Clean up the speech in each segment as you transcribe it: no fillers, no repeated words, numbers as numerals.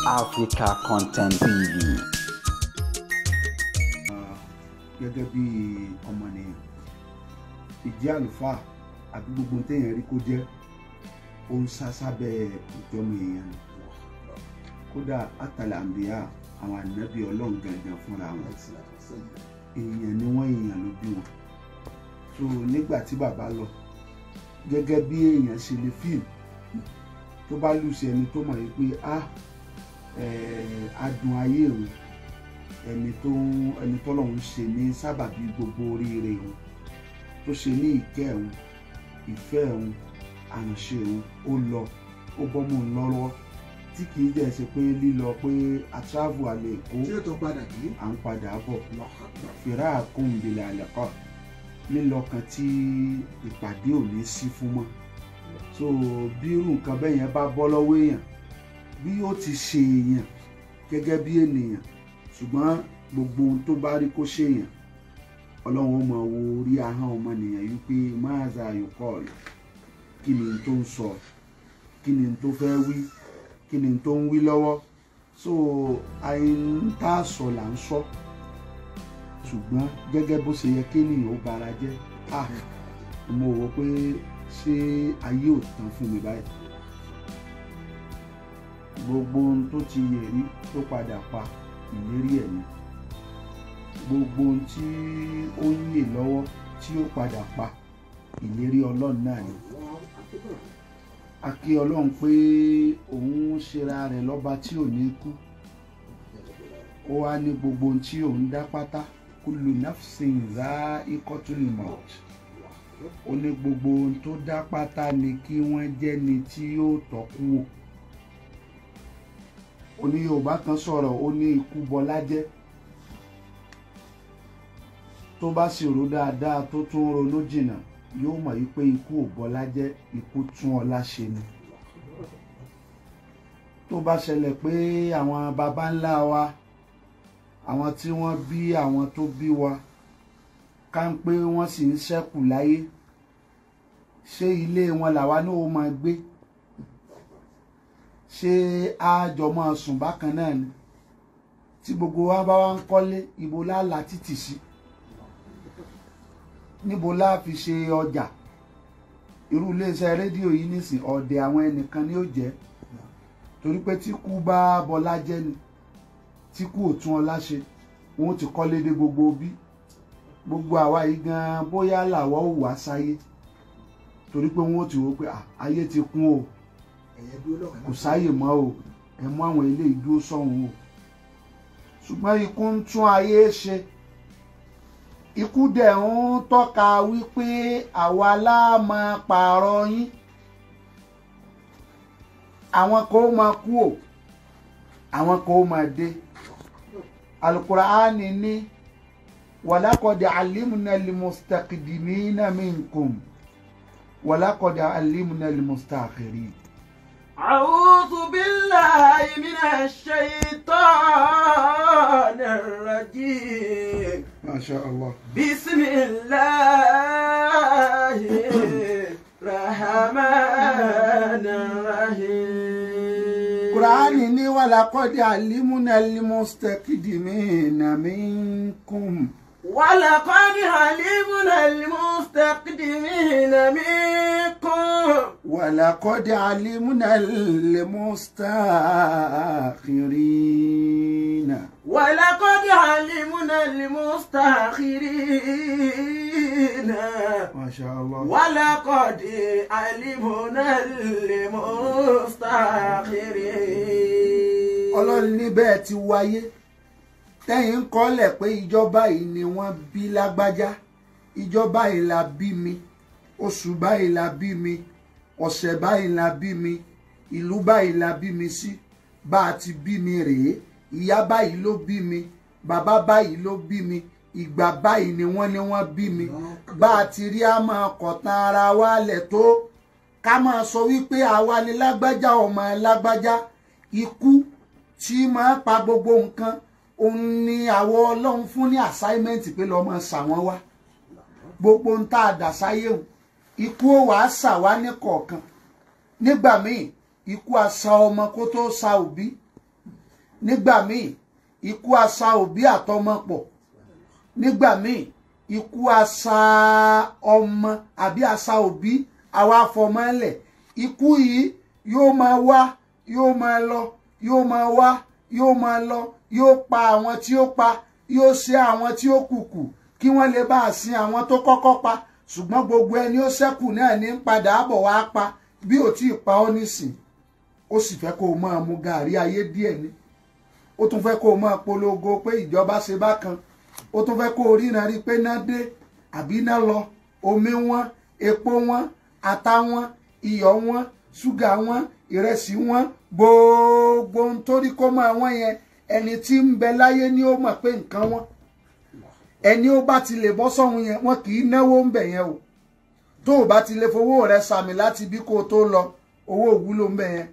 Africa Content TV. Gẹ́gẹ́ bí ọmọnìyàn ìjẹ́ àlùfáà àbí gbogbo téèyàn rí kó jẹ́ ó ń sá sábẹ́ ìjọmọ èèyàn kódà àtàlà àǹbíyá àwọn ànábì ọlọ́run gangan fúnra wọn èèyàn ni wọ́n èèyàn ló bí wọn so nígbà tí bàbá lọ gẹ́gẹ́ bí èèyàn ṣe lè fíìmù tó bá lùsì ẹni tó mọ̀ wípé adùn ayé òun ẹni tọ́lọ́run ṣe ní sábàbí gbogbo oríire òun tó ṣe ní ìkẹ́ òun ìfẹ́ òun àránṣe òun ó lọ ó bọ́mọ òun lọ́wọ́ tí kìí jẹ́ ṣe pé lílọ pé a travel àlẹ́ èkó tí ó tó padà kí à ń padà bọ̀ fìrà àkóńbìlẹ̀ àlẹ́kọ̀ lílọ kan tí ìpàdé ò ní sí fún mọ́ so bí irú nǹkan bẹ́ẹ̀ yẹn bá bọ́ lọ́wọ́ èèyàn bí ó ti ṣe èèyàn gẹ́gẹ́ bí ènìyàn ṣùgbọ́n gbogbo ohun tó bá rí kó ṣe èèyàn ọlọ́run ó mọ wo orí ahọ́n ọmọnìyàn yìí pé máàzà àyòkọ́ rẹ̀ kí ni tó ń sọ kí ni tó fẹ́ wí kí ni tó ń wí lọ́wọ́ so àìntà sọ là ń sọ ṣùgbọ́n gẹ́gẹ́ bó ṣe yẹ kéèyàn ó bara jẹ́ mo wò pé ṣé ayé ò tán fún mi báyìí gbogbo ohun tó ti yẹ rí tó padà pa ìlérí ẹ̀ ni gbogbo ohun tí ó ń yè lọ́wọ́ tí ó padà pa ìlérí ọlọ́run náà ni a kí ọlọ́run pé òun ṣera rẹ̀ lọ́ba tí ò ní kú ó wá ní gbogbo ohun tí òun dá pátá kullu nafsin za'iqatul maut ó ní gbogbo ohun tó dá pátá ni kí wọ́n jẹ́ ni tí yóò tọ́kú wò ó ní Yorùbá kan sọ̀rọ̀ ó ní ikú bọlá jẹ́ tó bá sì rò dáadáa tó tún ronú jìnnà yóò mọ̀ yí pé ikú ò bọlá jẹ́ ikú tún ọlá ṣe ni tó bá ṣẹlẹ̀ pé àwọn baba ńlá wa àwọn tí wọ́n bí àwọn tó bí wa ká ń pé wọ́n sì ń ṣẹ́kù láyé ṣé ilé wọn làwa náà ó máa gbé ṣé àjọ máa sùn bákan náà ni tí gbogbo wa bá wá ń kọ́lé ibo láàlà títì sí níbo láà fi ṣe ọjà irú iléeṣẹ́ rédíò yìí nísìn ọ̀dẹ̀ àwọn ẹnìkan ni ó jẹ́ torí pé tí kú bá bọlá jẹ́ ni tí kú ò tún ọlá ṣe wọn ti kọ́lé dé gbogbo bí gbogbo àwa yìí gan bóyá làwọ̀ ò wá sáyé torí pé wọn ò ti wò pé ayé ti kún o kò sáyè mọ́ o ẹ mú àwọn ilé ìdúró sọ́hun o ṣùgbọ́n ikú ń tún ayé ṣe ikú dẹ̀ ń tọ́ka wípé àwa la máa pààrọ̀ yín àwọn kò máa kú o àwọn kò máa dé Al-Qur'ani ní walaqad alimna al-mustaqdimina minkum walaqad alimna al-mustakhirin. أعوذ بالله من الشيطان الرجيم ما شاء الله بسم الله الرحمن الرحيم قرآن ni walaqad alimna al-mustaqdimina minkum ولقد علمنا المستقدمين منكم ولقد علمنا المستأخرين ولقد علمنا المستأخرين ما شاء الله ولقد علمنا المستأخرين Ọlọ́run níbẹ̀ ti wáyé tẹ́yìn ń kọ́lẹ̀ pé ìjọba yìí ni wọ́n bí lágbájá ìjọba yìí la bí mi oṣù báyìí la bí mi ọ̀sẹ̀ báyìí la bí mi ìlú báyìí la bí mi sí bá a ti bí mi rèé ìyá báyìí ló bí mi bàbá báyìí ló bí mi ìgbà báyìí ni wọ́n bí mi bá a ti rí a máa kọ̀tàn ara wa lẹ̀ tó ká máa sọ wípé àwa ni lágbájá ọmọ lágbájá ikú tí máa pa gbogbo nǹkan òun ni àwọn ọlọ́run fún ní assignment pé lọ́ọ́ máa ṣà wọ́n wá gbogbo ń tá a dà sáyé o ikú ó wàá ṣà wá ní kọ̀ọ̀kan nígbà míì ikú á ṣà ọmọ kó tó ṣà òbí nígbà míì ikú asa òbí àtọmọ pọ̀, nígbà míì ikú asa ọmọ àbí asa òbí àwa fọmọlẹ̀. Ikú yìí yóò máa wá, yóò máa lọ, yóò máa wá, yóò máa lọ, yóò pa àwọn tí ó pa, yóò ṣe àwọn tí ó kùkù kí wọ́n lè bá sin àwọn tó kọ́kọ́ pa. Ṣùgbọ́n gbogbo ẹni ó ṣẹ́kù náà ní padà bọ̀ wá pa. Bí ò tí ì pa ọ́ nísìn, ó sì fẹ́ kó o máa mu gàrí ayé díẹ̀ ni. Ó tún fẹ́ kó o máa polongo pé ìjọba ṣe bákan. Ó tún fẹ́ kó o ríran rí pé iná dé àbí iná lọ, omi wọn, epo wọn, ata wọn, iyọ̀ wọn, ṣúgà wọn, ìrẹsì wọn, gbogbo ohun tó rí kó máa wọ́n yẹn ẹni tí ń bẹ láyé ni ó mọ̀ pé nǹkan wọn. Ẹni ó bá ti lè bọ́ sọ́hun yẹn wọn kì í náwó ń bẹ̀ yẹn o. Tó o bá ti lè fowó rẹ sàmì láti bí kó o tó lọ, owó òwúlò ń bẹ̀ yẹn.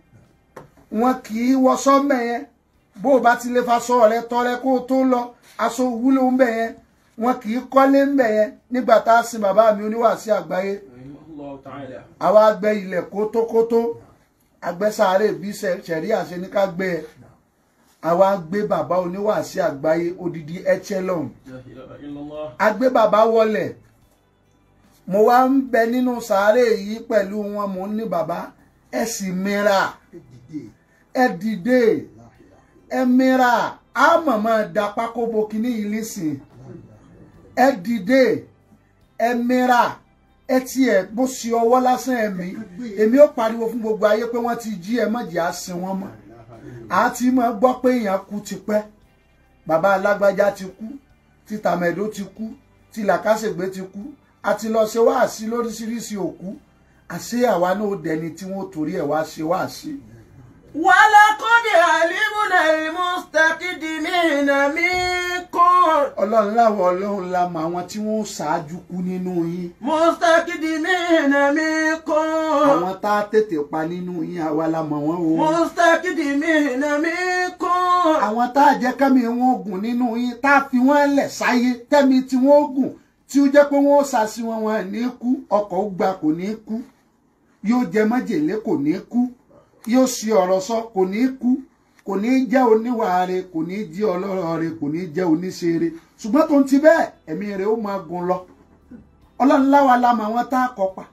Wọn kì í wọṣọ ń bẹ̀ yẹn. Bó o bá ti lè faṣọ rẹ tọrẹ kó o tó lọ, aṣọ òwúlò ń bẹ̀ yẹn. Wọn kì í kọ́lé ń bẹ̀ yẹn. Nígbà tá a sin bàbá mi oníwàásí àgbáyé, àwa gbẹ́ ilẹ̀ kótókótó, agbẹ́sàárè bí ṣẹ̀rí àṣẹ ní ká gbé ẹ. Àwa gbé bàbá oníwàásí àgbáyé odidi echelon. A gbé bàbá wọlẹ̀. Mo wá ń bẹ nínú sàárè yìí pẹ̀lú wọn, mo ní bàbá ẹ sì mìíràn, ẹ dìde, ẹ mìíràn, á mọ̀mọ́ da pákó bo kíní yìí lísìn. Ẹ dìde, ẹ mìíràn, ẹ tiẹ̀ bó ṣe ọwọ́ lásán ẹ̀mí. Èmi ó pariwo fún gbogbo ayé pé wọ́n ti jí ẹ mọ̀jẹ̀ á sin wọn mọ́. Àti mọ̀ gbọ́ pé èèyàn kú ti pẹ́. Bàbá alágbájá ti kú, ti tàmẹ̀dó ti kú, ti làkàṣègbè ti kú. A ti lọ ṣe wáàsí lóríṣiríṣi òkú. Àṣé àwa náà dẹni tí wọ́n torí ẹ̀ wá ṣe wáàsí. ولقد علمنا المستقدمين منكم. Ọlọ́run láwọ̀ Ọlọ́run la mọ̀ àwọn tí wọ́n ṣáájú kú nínú yín. مستقدمين منكم. Àwọn tá a tètè pa nínú yín àwa la mọ̀ wọ́n o. مستقدمين منكم. Àwọn tá a jẹ́ kẹ́mi wọn gùn nínú yín, tá a fi wọ́n lẹ̀ sáyé tẹ́mi tí wọ́n gùn tí ó jẹ́ pé wọ́n ṣàṣì wọn ní kú, ọkọ̀ ó gba kò ní kú, yóò jẹ májèlé kò ní kú, yóò ṣe ọ̀rọ̀ sọ kò ní kú, kò ní jẹ́ oníwàáre, kò ní jẹ́ ọlọ́rọ̀ rẹ̀, kò ní jẹ́ oníṣẹ́re. Ṣùgbọ́n tó ń ti bẹ́ẹ̀ ẹ̀mí rẹ̀ ó máa gùn lọ. Ọlọ́run láwa la mọ̀ àwọn tá a kọ pa,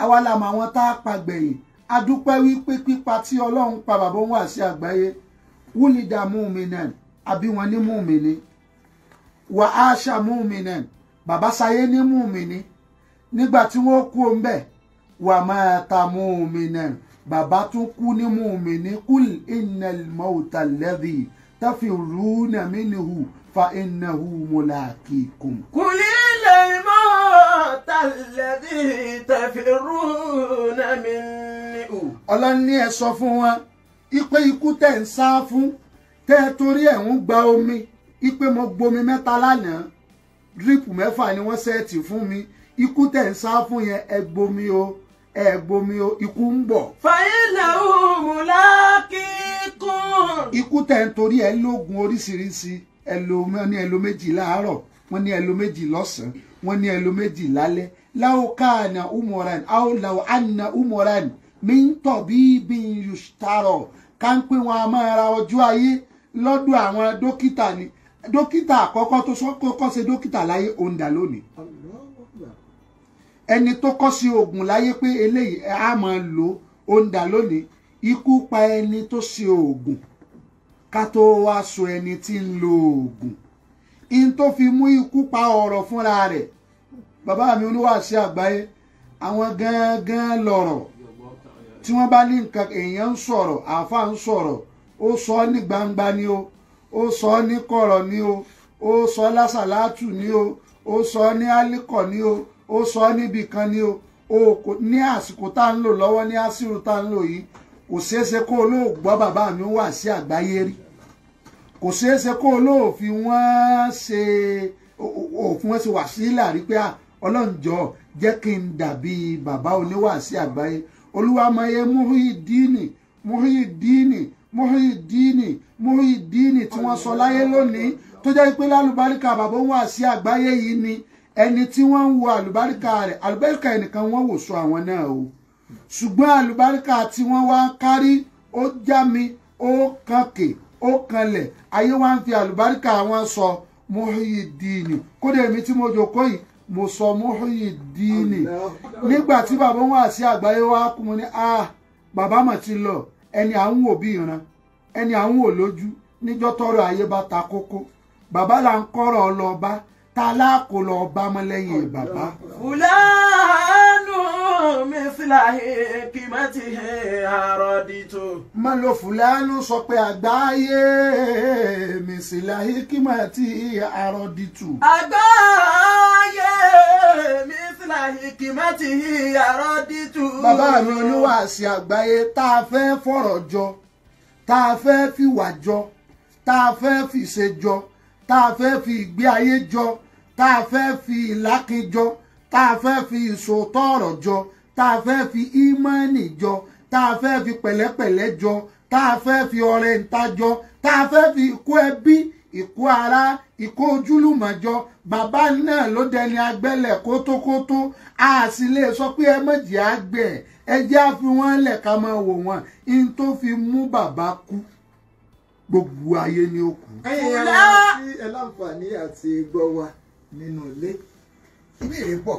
àwa la mọ̀ àwọn tá a pa gbẹ̀yìn. A dúpẹ́ wípé pípa tí Ọlọ́run pa bàbá wọn àṣẹ àgbáyé, wúlídà mu'minan, àbí wọn ní mùmìnì, wà á ṣà mu'minan, bàbá sayé ní mùmìnì. Nígbà tí wọ́n kú ń bẹ̀, wà máa ta mu'minan, bàbá tún kú ní mùmìnì. Kul innal mawta alladhi tafirruna minhu fa innahu mulaqikum. قل الموت الذي تفرون منه. Ọlọ́run ní ẹ sọ fún wọn ipe ikú tẹ̀ ń sá fún, tẹ́ ẹ torí ẹ̀ ń gba omi, ipe mo gbomi 3 lánàá, dírípù 6 ni wọ́n sẹ́ẹ̀tì fún mi. Ikú tẹ̀ ń sá fún yẹn ẹ gbomi o, ẹ gbomi o, ikú ń bọ̀. فإنه ملاقيكم. Ikú tẹ̀ ń torí ẹ lóògùn oríṣiríṣi, wọ́n ní ẹ lo 2 láàárọ̀, wọ́n ní ẹ lo 2 lọ́sàn-án, wọ́n ní ẹ lo 2 lálẹ́. Law kana umuran aw law anna umuran min tabibin yushtara, ká ń pè wọn a máa ra ọjọ́ ayé lọ́dọ̀ àwọn dókítà ni. Dókítà àkọ́kọ́ tó kọ́kọ́ ṣe dókítà láyé òǹdà lónìí. Ẹni tó kọ́ sí oògùn láyé pé eléyìí a máa lò òǹdà lónìí. Ikú pa ẹni tó ṣe oògùn ká tó wá sọ ẹni tí ń lo oògùn. In tó fi mú ikú pa ọ̀rọ̀ fúnra rẹ̀. Bàbá mi oníwàásí àgbáyé, àwọn gangan lọ̀rọ̀. Tí wọ́n bá ní nǹkan èèyàn ń sọ̀rọ̀, àáfàá ń sọ̀rọ̀, ó sọ ní gbangba ni o, ó sọ ní kọ̀rọ̀ ni o, ó sọ lásàlátù ni o, ó sọ ní álíkọ̀ ni o, ó sọ níbi kan ni o. Ní àsìkò tá ń lò lọ́wọ́, ní àsìrò tá ń lò yìí, kò ṣeéṣe kó olóògbọ́ bàbá mi wà sí àgbáyé rí. Kò ṣeéṣe kó olóòfin wọ́n ṣe wà sílà rí pé Ọlọ́run jọ̀ọ́ jẹ́ kí n dàbí bàbá oníwàásí àgbáyé. Olúwamọye Muhyiddin tí wọ́n sọ láyé lónìí, tó jẹ́ pé lálùbáríkà bàbá oníwàásí àgbáyé yìí ni ẹni tí wọ́n ń wo àlùbáríkà rẹ̀. Àlùbáríkà ẹnìkan wọ́n wò sọ àwọn náà o, ṣùgbọ́n àlùbáríkà tí wọ́n wá kárí ó já mi, ó kànkè, ó kanlẹ̀ ayé wa ń fi àlùbáríkà wọn sọ Muhyiddin kódà èmi tí mo jókòó yìí mo sọ Muhyiddin nígbà tí bàbá wọn àti àgbáyé wa kú mo ní bàbá mà ti lọ ẹni à ń wò bí ìran ẹni à ń wò lójú níjọ́ tọ́rọ̀ ayé bá ta kókó bàbá là ń kọ́rọ̀ ọlọ́ba ta láàkó lọ bá mọ́ lẹ́yìn bàbá. Fulanu misla hikmatihi araditu. má lo Fulanu sọ pé àgbáyé misla hikmatihi araditu. Àgbáyé misla hikmatihi araditu. bàbá mi oníwàásí àgbáyé tá a fẹ́ fọ̀rọ̀ jọ tá a fẹ́ fìwà jọ tá a fẹ́ fìṣe jọ tá a fẹ́ fi ìgbé ayé jọ tá a fẹ́ fi ìlákin jọ tá a fẹ́ fi ìṣòótọ́ ọ̀rọ̀ jọ tá a fẹ́ fi ímánì jọ tá a fẹ́ fi pẹ̀lẹ́pẹ̀lẹ́ jọ tá a fẹ́ fi ọrẹ ńta jọ tá a fẹ́ fi ìkó ẹbí ìkó ara ìkó ojúlùmọ̀ jọ bàbá náà ló dẹni agbẹ́lẹ̀ kótókótó a sì lè sọ pé ẹ méjì àgbẹ̀ ẹ jẹ́ àfi wọ́n lẹ̀ ká máa wò wọ́n in tó fi mú bàbá kú gbogbo ayé ni ó kú. ẹ̀yin ẹran tí ẹ láǹfààní àti gbọ́ wa nínú ilé ìbéèrè pọ̀.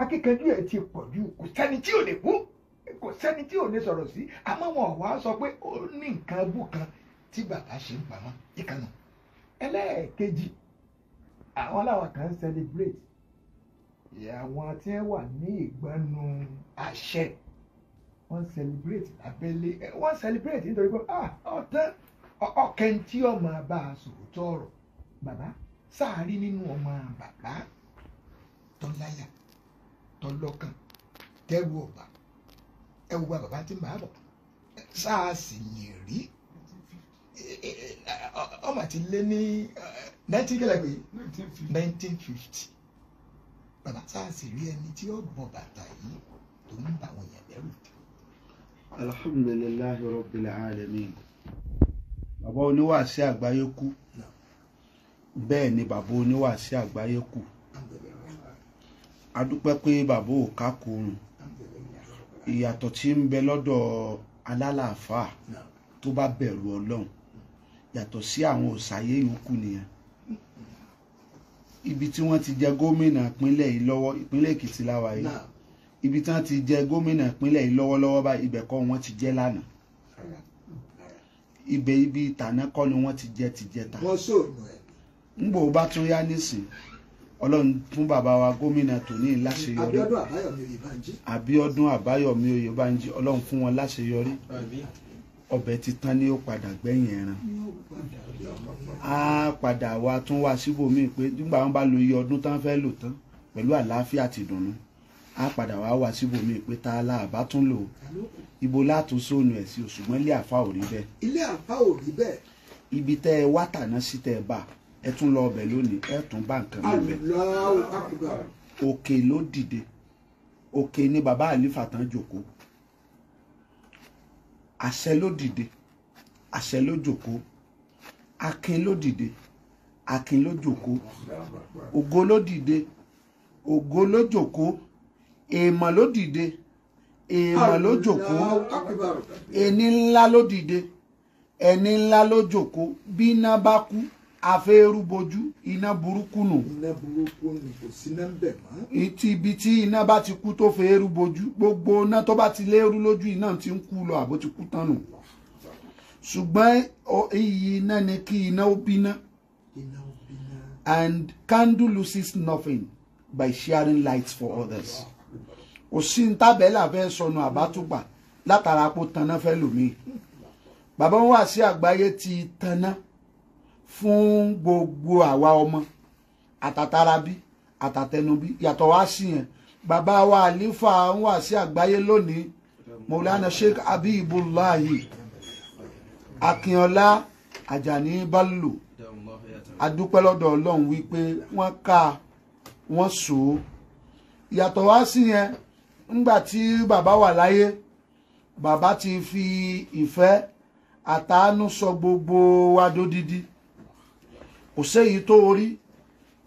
akíkanjú ẹ̀ ti pọ̀ jù kò sẹ́ni tí ò lè kú kò sẹ́ni tí ò lè sọ̀rọ̀ sí àmọ́ wọn wá sọ pé ó ní nǹkan bú kan tí bàbá ṣe ń pamọ́ ìkànnì ẹlẹ́ẹ̀kejì àwọn làwọn kan ń celebrate àwọn tí wọ́n wà ní ìgbọ́nu àṣẹ wọ́n celebrate abẹ́lé wọ́n celebrate nítorí pé ọ̀tán ọkàn tí ọmọ bá a sòótọ́ ọ̀rọ̀ bàbá sáàrí nínú ọmọ bàbá tọ́láyà tọ́lọ́kàn tẹ́rù ọ̀bà ẹ̀wù bàbá tí ń bá bọ̀ sáàsì yìí rí ọmọ ti lé ní 1950 bàbá sáàsì rí ẹni tí ó bọ̀ bàtà yìí tó ń bá wọn yẹn lẹ́rù. alhamdulillahi rabbil alamin bàbá oníwàásí àgbáyé kú bẹ́ẹ̀ ni bàbá oníwàásí àgbáyé kú a dúpẹ́ pé bàbá ò kákòrùn ìyàtọ̀ tí ń bẹ lọ́dọ̀ alálàáfà tó bá bẹ̀rù ọlọ́run yàtọ̀ sí àwọn òsàyé yòókù nìyẹn ibi tí wọ́n ti jẹ gómìnà ìpínlẹ̀ yìí lọ́wọ́ ìpínlẹ̀ Èkìtì láwa yìí ibi tí wọ́n ti jẹ gómìnà ìpínlẹ̀ yìí lọ́wọ́lọ́wọ́ báyìí ibẹ̀ kọ́ wọ́n ti jẹ́ lánàá ibẹ̀ ibi ìtàná kọ́ ni wọ́n ti jẹ́ ti jẹ́ta ńgbò bá tún yá nísìn ọlọ́run fún bàbá wa gómìnà tòní láṣeyọrí Abíọ́dún Àbáyọ̀mí Oyèbánjí ọlọ́run fún wọn láṣeyọrí ọbẹ̀ ti tán ni ó padà gbẹ̀yìn ẹran á padà wá tún wá síbòmíì pé nígbà wọn bá lo iye ọdún tán fẹ́ lò tán pẹ̀lú àlàáfíà àti ìdùnnú á padà wá síbòmíì pé tá a la àbá tún lò ibo látún sóònù ẹ̀ sí ṣùgbọ́n ilé àfa ò rí bẹ́ẹ̀. ilé àfa ò rí bẹ́ẹ̀. ibi tẹ́ ẹ wá tàná sí tẹ́ ẹ bá ẹ tún lọ ọbẹ̀ lónìí ẹ tún bá nǹkan níbẹ̀. òkè ló dìde òkè ni bàbá àlífà tán jókòó àṣẹ ló dìde àṣẹ ló jókòó akin ló dìde akin ló jókòó ògo ló dìde ògo ló jókòó èèmọ̀ ló dìde èèmọ̀ ló jókòó ẹni ńlá ló dìde ẹni ńlá ló jókòó bí iná bá kú afẹ́rú bojú iná burúkú nù. iná burúkú ni kò sí iná ń bẹ̀ mọ́. ibi tí iná bá ti kú tó fẹ́rú bojú gbogbo iná tó bá ti lérú lójú iná ti ń kú lọ àbó ti kú tán nù. ṣùgbọ́n iyì iná ni kí iná ó bíná. And candle loses nothing by sharing lights for others. kò sí ní tábẹ́là fẹ́ sọnù àbátúgbà látara kó tanná fẹ́ lòmíì. bàbá wọn wá sí àgbáyé ti tanná fún gbogbo àwa ọmọ àtàtàràbí àtàtẹnubí yàtọ̀ wá sí yẹn bàbá wa àlífà ń wà sí àgbáyé lónìí Maulana Sheikh Habibullahi Akínọlá Àjàní Bello adúpẹ́ lọ́dọ̀ Ọlọ́run wípé wọ́n ká wọ́n sọ ìyàtọ̀ wá sí yẹn nígbà tí bàbá wà láyé bàbá ti fi ìfẹ́ àtàánú sọ gbogbo wa dódidi kò séyìí tó rí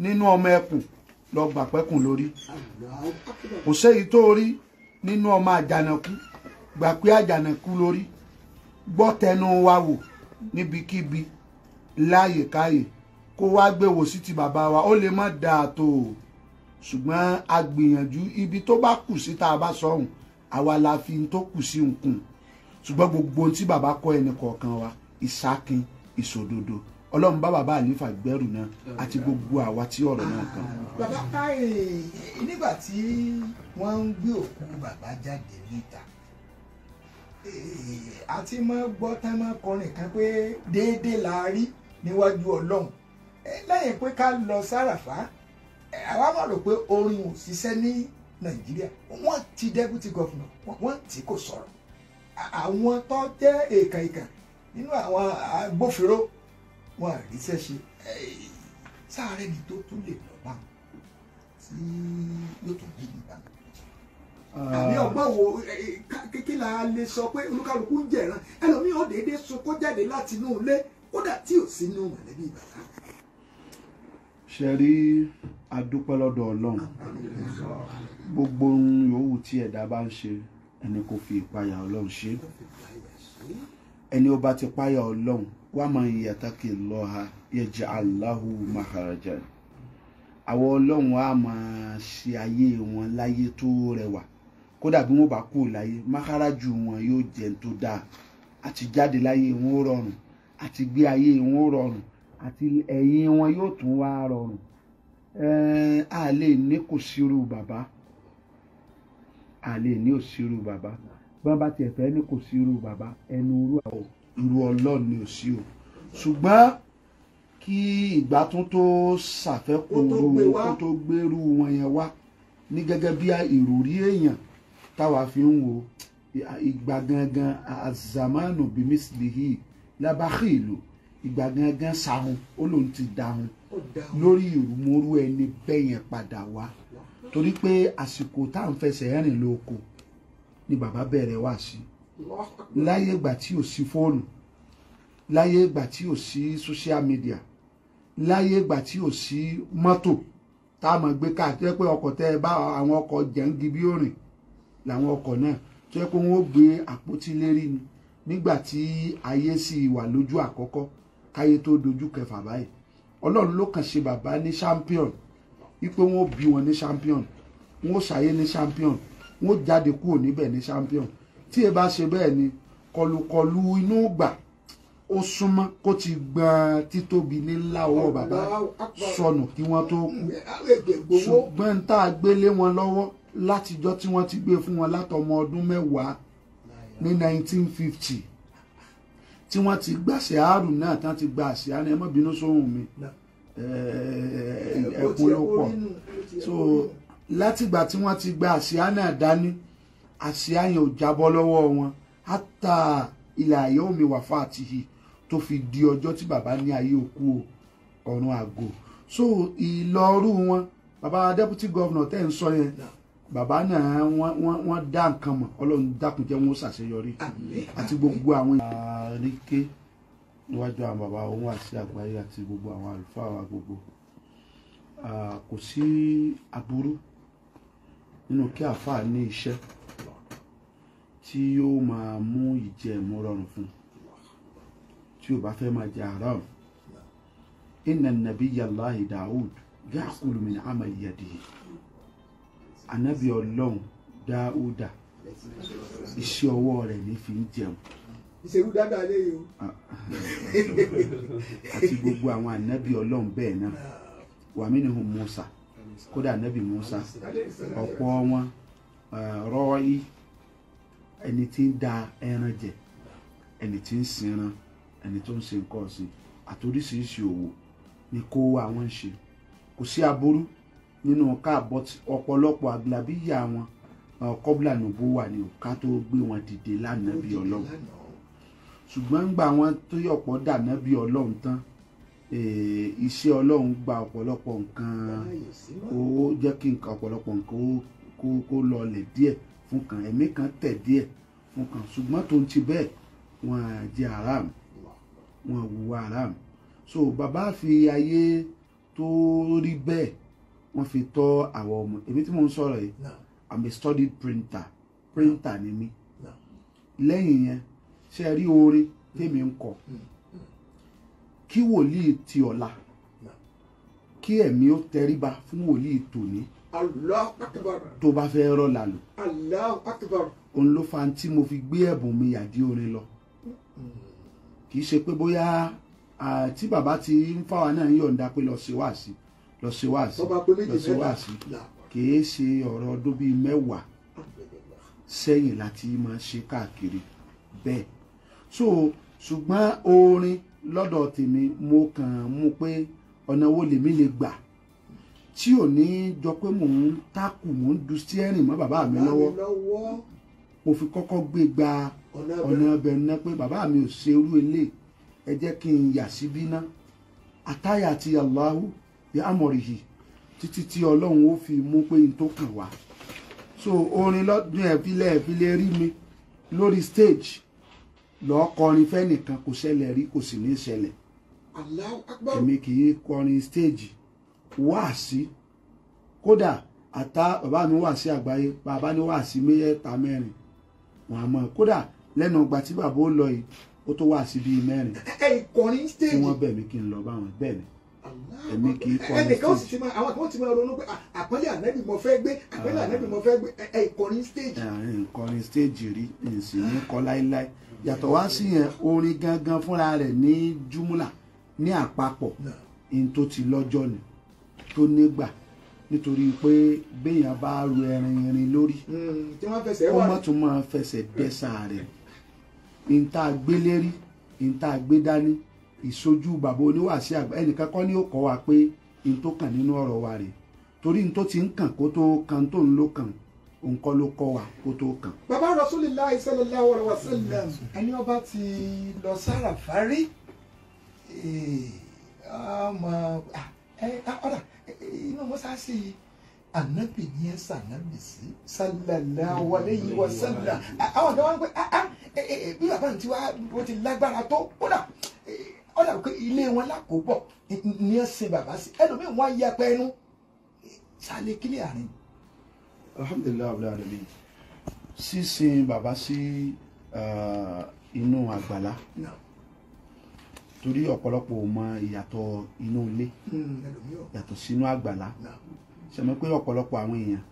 nínú ọmọ ẹkùn lọ gbà pẹ́kùn lórí kò séyìí tó rí nínú ọmọ àjànàkú gbà pé àjànàkú lórí gbọ́ tẹnu wa wò níbikíbi láàyè káyè kó wá gbéwò sí ti bàbá wa ó lè má dáa tó o ṣùgbọ́n a gbìyànjú ibi tó bá kù sí tá a bá sọ̀hún àwa la fi tó kù sí nkùn ṣùgbọ́n gbogbo ohun tí bàbá kọ́ ẹnì kọ̀ọ̀kan wa ìsákin ìṣòdodo Ọlọ́run bá bàbá àlífà gbẹ́rù náà àti gbogbo àwa tí ọ̀rọ̀ náà kàn. bàbá nígbà tí wọ́n ń gbé òkú bàbá jáde níta àti máa gbọ́ tá máa kọrin kan pé déédéé la rí níwájú Ọlọ́run lẹ́yìn pé ká lọ sáràfá àwa máa rò pé orin ò ṣiṣẹ́ ní Nàìjíríà wọ́n ti deputy governor wọ́n tí kò sọ̀rọ̀ àwọn tó jẹ́ èèkàn nínú àwọn agbófinró wọn àríṣẹ́ ṣe sáré ni tó tún lè lọ bá tí yóò tún bí nígbà àbí ọgbọ́n wo kékeré la lè sọ pé olúkálùkù ń jẹ̀ràn ẹlòmíì ó déédéé sunkún jáde láti inú ilé kódà tí ò sí inú mọ̀lẹ́bí bàbá. ṣe rí adúpẹ́ lọ́dọ̀ Ọlọ́run gbogbo ohun yòówù tí ẹ̀dá bá ń ṣe ẹni kò fi ìpayà Ọlọ́run ṣe ẹni ó bá ti páyà Ọlọ́run wa man yattaqillaha yaj'al lahu makhrajan àwọn Ọlọ́run á máa ṣe ayé wọn láyé tó rẹwà kódà bí wọ́n bá kú láyé mákàrájù wọn yóò jẹ́ tó dáa àti jáde láyé wọn ó rọrùn àti gbé ayé wọn ó rọrùn àti ẹ̀yìn wọn yóò tún wá rọrùn a lè ní kò sírú bàbá a lè ní òsírú bàbá bọ́n bá tiẹ̀ fẹ́ ní kò sírú bàbá ẹnu irú Ọlọ́run ni ò sí o ṣùgbọ́n kí ìgbà tún tó ṣàfẹ́kù kó tó gbérú wọn yẹn wá ní gẹ́gẹ́ bí ìròrí èèyàn táwa fi ń wo ìgbà gangan azamanu bimislihi labakhilu ìgbà gangan sahun ó lóun ti dahun lórí ìrùmọ́rú ẹni bẹ́yẹn padà wá torí pé àsìkò tá à ń fẹsẹ̀ rìn lóko ni bàbá bẹ̀rẹ̀ wá sí láyé ìgbà tí ò sí fóònù láyé ìgbà tí ò sí social media láyé ìgbà tí ò sí mọ́tò tá a máa gbé káàkiri pé ọkọ̀ tẹ́ ẹ bá àwọn ọkọ̀ jẹ́ǹgì bí òrìn làwọn ọkọ̀ náà tó yẹ pé wọ́n ó gbé àpótí lérí ni nígbà tí ayé sì wà lójú àkọ́kọ́ káyé tó dojú kẹfà báyìí Ọlọ́run ló kàn ṣe bàbá ní champion wípé wọ́n ó bí wọn ní champion wọ́n ó ṣàyé ní champion wọ́n ó jáde kúrò níbẹ̀ ní champion tí ẹ bá ṣe bẹ́ẹ̀ ni kọlùkọlù inú gbà ó súnmọ́ kó ti gbọ́n títóbi nílá ọwọ́ bàbá sọnù kí wọ́n tó kú ṣùgbọ́n tá a gbélé wọn lọ́wọ́ látijọ́ tí wọ́n ti gbé fún wọn látọmọ ọdún mẹ́wàá ní 1950 tí wọ́n ti gbàṣẹ àrùn náà tán ti gba àṣẹ àrùn ẹ má bínú sóhùn mi ẹkún ló pọ̀ so látìgbà tí wọ́n ti gba àṣẹ náà dání àṣẹ yẹn ò jábọ́ lọ́wọ́ wọn hátà ilẹ̀ ayé omi wà fàtìhì tó fi di ọjọ́ tí bàbá ní ayé òkú ọ̀run àgò so ìlọrú wọn bàbá deputy governor tẹ́ ń sọ yẹn bàbá náà wọ́n dá nǹkan mọ̀ Ọlọ́run dákun jẹ́ wọn ṣàṣeyọrí àti gbogbo àwọn àríké níwájú àwọn bàbá òun àti àgbáyé àti gbogbo àwọn àlùfáà wa gbogbo kò sí aburú nínú kí àfáà ní iṣẹ́ tí yóò máa mú ìjẹ ẹ̀mú rọrùn fún tí ó bá fẹ́ máa jẹ haram inna nabiyyallahi Daud ya'kulu min amali yadihi anabi Ọlọ́run Dáúdà iṣẹ́ ọwọ́ rẹ̀ ní fi ń jẹun ìṣèlú dáadáa léyìí o àti gbogbo àwọn anabi Ọlọ́run bẹ́ẹ̀ náà wa minhum Musa kódà anabi Musa ọ̀pọ̀ wọn rọ́ọ̀yì ẹni tí ń da ẹran jẹ ẹni tí ń sinran ẹni tó ń ṣe nǹkan ọ̀sìn àtoríṣiríṣi òwò ni kó àwọn ń ṣe kò sí aburú nínú káàbọ̀ ọ̀pọ̀lọpọ̀ àgbàbíyà wọn kọ́bùlà nùbó wà ní ká tó gbé wọn dìde lánàbí ọlọ́run ṣùgbọ́n ńgbà wọn tó yọ̀pọ̀ dànàbí ọlọ́run tán iṣẹ́ ọlọ́run gba ọ̀pọ̀lọpọ̀ nǹkan ó jẹ́ kí nǹkan ọ̀pọ̀lọpọ̀ nǹkan kó lọlẹ̀ díẹ̀ fún kan ẹ̀mí kan tẹ̀ díẹ̀ fún kan ṣùgbọ́n tó ń ti bẹ́ẹ̀ wọn jẹ́ haram wọn hùwà haram so bàbá fi ayé tó rí bẹ́ẹ̀ wọ́n fi tọ́ àwọn ọmọ èmi tí mo ń sọ̀rọ̀ yìí I'm a studied printer ni mí lẹ́yìn yẹn ṣe rí orin tèmi ń kọ kí wòlíì ti ọ̀la kí ẹ̀mí ó tẹríba fún wòlíì tòní Allahu Akbar. tó bá fẹ́ rọ́ lálù Allahu Akbar. òun ló fa tí mo fi gbé ẹ̀bùn mi yàdí orin lọ kì í ṣe pé bóyá tí bàbá ti ń fáwa náà ń yọ̀ǹda pé lọ ṣe wáàsí lọ ṣe wáàsí kì í ṣe ọ̀rọ̀ ọdún bíi 10 sẹ́yìn láti máa ṣe káàkiri bẹ́ẹ̀ so ṣùgbọ́n orin lọ́dọ̀ tèmi mo kàn mú pé ọ̀nà wo lèmi lè gbà tí ò ní jọ pé mò ń tákù mò ń du steering mọ́ bàbá mi lọ́wọ́ mo fi kọ́kọ́ gbé gba ọ̀nà ọbẹ̀ náà pé bàbá mi ò ṣe irú ilé ẹ jẹ́ kí n yà síbí ná àtáyà àti Allahu bí amọ̀rìhì títí tí ọlọ́run ó fi mú pé n tó kàn wá so orin lọ́dún ẹ̀fílẹ̀ rí mi lórí stage lọ́ọ́ kọrin fẹ́nìkan kò ṣẹlẹ̀ rí kò sì ní ṣẹlẹ̀ Allahu Akbar. èmi kì í kọrin stage wáàsí kódà àtà bàbá mi wáàsí àgbáyé bàbá ní wáàsí 3-4 wọn àmọ́ kódà lẹ́nu ọgbà tí bàbá ó lọ yìí ó tó wáàsí bíi 4 ìkọrin stage tí wọ́n bẹ̀ mí kí n lọ báwọn bẹ́ẹ̀ ni èmi kì í kọrin ẹnìkan ó sì stage ti máa àwọn kan ó ti máa ronú pé àpọ́nlé ànábì mo fẹ́ gbé àpọ́nlé ànábì mo fẹ́ gbé ìkọrin stage. kọrin stage rí nsì ní kọ láíláí yàtọ̀ wá sí yẹn orin gangan fúnra rẹ̀ ní júmùlà ní àpapọ̀ in tó ti lọ́jọ́ ni tó nígbà nítorí pé béèyàn bá ru irin lórí tí wọ́n fẹsẹ̀ ó wà mọ̀ tún máa fẹsẹ̀ dẹ́sà rẹ̀ in tá a gbé lérí in tá a gbé dání ìṣojú bàbá oníwàásí àgbà ẹnìkan kọ́ ni ó kọ́ wa pé in tó kàn nínú ọ̀rọ̀ wa rè torí in tó ti ń kàn kó tó kan tó ń ló kàn òun kọ́ ló kọ́ wa kó tó kàn. bàbá Rasulillah sallallahu alaihi wasallam ẹni ọba ti lọ sára fárí ọmọ ọ̀dà inú mọ́sáàsì ànábì ní ẹ sànábì sí sallallahu alaihi wasallam àwọn àgbà wọn pé bí bàbá mi ti wá bó ti lágbára tó ọ̀dà pé ilé wọn lákòóbọ̀ ní ẹ sin bàbá sí ẹlòmíì wọn yẹ pé ẹnu sálẹ̀ kílẹ̀ àárín. alhamdulilayi abdulhadi sísin bàbá sí inú àgbàlá torí ọ̀pọ̀lọpọ̀ ò mọ ìyàtọ̀ inú ilé yàtọ̀ sínú àgbàlá ṣẹ̀mọ́ pé ọ̀pọ̀lọpọ̀ àwọn èèyàn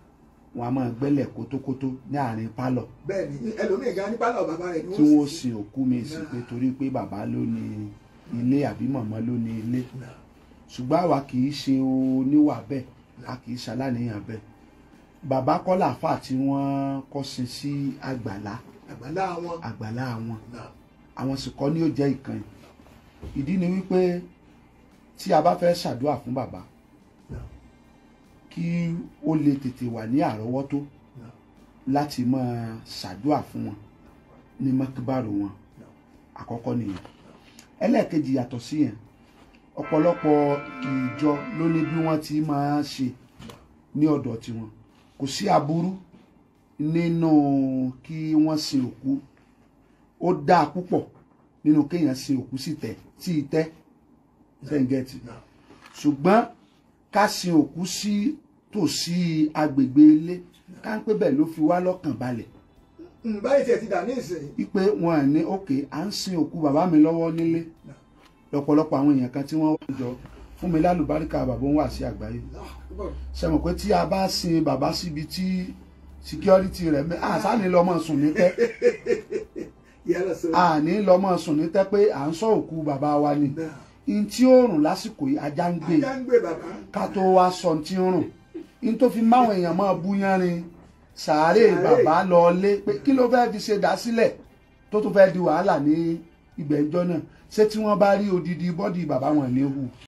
wọn a máa gbẹ́lẹ̀ kótókótó ní àárín pálọ̀ bẹ́ẹ̀ni ẹlòmíì gan ní pálọ̀ bàbá rẹ̀ ni tí wọ́n sin òkú mi sí pé torí pé bàbá ló ní ilé àbí màmá ló ní ilé ṣùgbọ́n àwa kì í ṣe oníwà bẹ́ẹ̀ a kì í ṣaláníyàn bẹ́ẹ̀ bàbá kọ́ làáfà tí wọ́n kọ́ sin sí àgbàlá wọn àwọn sì kọ́ ní ó jẹ́ ìkànnì ìdí ni wípé tí a bá fẹ́ ṣàdúrà fún bàbá kí ó lè tètè wà ní àrọ́wọ́tó láti máa ṣàdúrà fún wọn ní mọ́kíbàrò wọn àkọ́kọ́ nìyẹn ẹlẹ́ẹ̀kejì yàtọ̀ sí yẹn ọ̀pọ̀lọpọ̀ ìjọ ló ní bí wọ́n ti máa ṣe ní ọ̀dọ̀ tiwọn kò sí aburú nínú kí wọ́n sin òkú ó dáa púpọ̀ nínú kéèyàn sin òkú sí ìtẹ́ sẹ́ńgẹ́tì ṣùgbọ́n ká sin òkú sí tòsí agbègbè ilé ká ń pé bẹ́ẹ̀ ló fi wá lọ́kàn balẹ̀. báyìí tiẹ̀ ti dà ní ìsìn. wípé wọn à ní òkè à ń sin òkú bàbá mi lọ́wọ́ nílé lọ́pọ̀lọpọ̀ àwọn èèyàn kan tí wọ́n wá jọ fún mi lálùbáríkà bàbá ń wà sí àgbáyé sẹ́mọ̀ pé tí a bá sin bàbá síbi tí security rẹ̀ àṣàní lọ́mọ sùn ní tẹ́ àní lọ́mọ sùn ní tẹ́ pé à ń sọ òkú bàbá wa ni in tí ó rùn lásìkò yìí ajá ń gbé ká tó wá sọ tí ó rùn in tó fi máwọn èèyàn máa bú yánrin sàárè bàbá lọ lé pé kí ló fẹ́ fi ṣe dá sílẹ̀ tó tún fẹ́ di wàhálà ní ìgbẹ́jọ́ náà ṣé tí wọ́n bá rí odidi bọ́dì bàbá wọn léwu